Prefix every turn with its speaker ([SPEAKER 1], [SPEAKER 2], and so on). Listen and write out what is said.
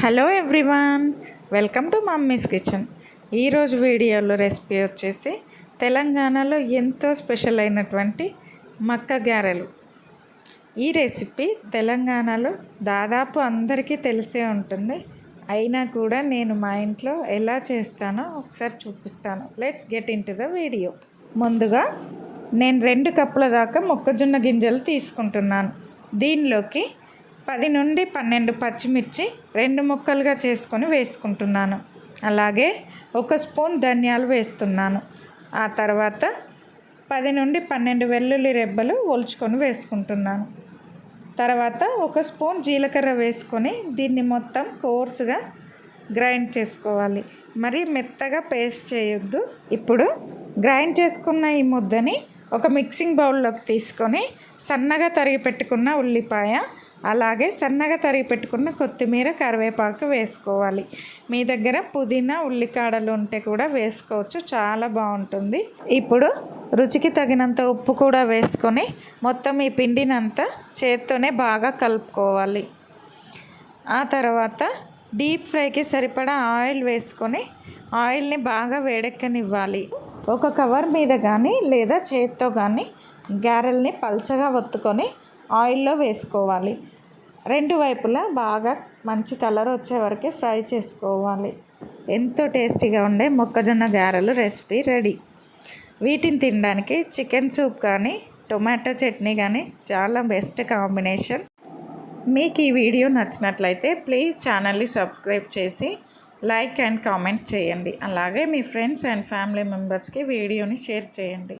[SPEAKER 1] Hello everyone, welcome to mummies kitchen. ఈరోజు వీడియోలో recipe వచ్చేసి తెలంగాణలో ఎంతో స్పెషల్ అయినటువంటి మక్క గారెలు. ఈ రెసిపీ తెలంగాణలో దాదాపు అందరికీ తెలిసే ఉంటుంది. అయినా కూడా నేను మా ఇంట్లో ఎలా చేస్తానో ఒకసారి చూపిస్తాను. Let's get in to the video. ముందుగా నేను 2 కప్పుల దాకా మొక్కజొన్న గింజలు తీసుకుంటున్నాను. దీనిలోకి 10 నుండి 12 పచ్చిమిర్చి 2 ముక్కలుగా చేసుకొని వేసుకుంటున్నాను. అలాగే 1 స్పూన్ ధనియాలు వేస్తున్నాను. ఆ తర్వాత 10 నుండి 12 వెల్లుల్లి రెబ్బలు ఒలుచుకొని వేసుకుంటున్నాను. తర్వాత 1 స్పూన్ జీలకర్ర వేసుకొని దీన్ని మొత్తం కోర్సుగా గ్రైండ్ చేసుకోవాలి. మరి మెత్తగా పేస్ట్ చేయొద్దు. ఇప్పుడు గ్రైండ్ చేసుకున్న ఈ ముద్దని ఒక మిక్సింగ్ బౌల్లోకి తీసుకొని సన్నగా తరిగి పెట్టుకున్న ఉల్లిపాయ, అలాగే సన్నగా తరిగి పెట్టుకున్న కొత్తిమీర, కరివేపాకు వేసుకోవాలి. మీ దగ్గర పుదీనా, ఉల్లికాడలు ఉంటే కూడా వేసుకోవచ్చు, చాలా బాగుంటుంది. ఇప్పుడు రుచికి తగినంత ఉప్పు కూడా వేసుకొని మొత్తం ఈ పిండినంతా చేత్తోనే బాగా కలుపుకోవాలి. ఆ తర్వాత డీప్ ఫ్రైకి సరిపడా ఆయిల్ వేసుకొని ఆయిల్ని బాగా వేడెక్కనివ్వాలి. ఒక కవర్ మీద కానీ లేదా చేత్తో కానీ గారెల్ని పల్చగా ఒత్తుకొని ఆయిల్లో వేసుకోవాలి. 2 వైపులా బాగా మంచి కలర్ వచ్చే వరకు ఫ్రై చేసుకోవాలి. ఎంతో టేస్టీగా ఉండే మొక్కజొన్న గారెలు రెసిపీ రెడీ. వీటిని తినడానికి చికెన్ సూప్ కానీ టొమాటో చట్నీ కానీ చాలా బెస్ట్ కాంబినేషన్. మీకు ఈ వీడియో నచ్చినట్లయితే ప్లీజ్ ఛానల్ని సబ్స్క్రైబ్ చేసి లైక్ అండ్ కామెంట్ చేయండి. అలాగే మీ ఫ్రెండ్స్ అండ్ ఫ్యామిలీ మెంబర్స్కి వీడియోని షేర్ చేయండి.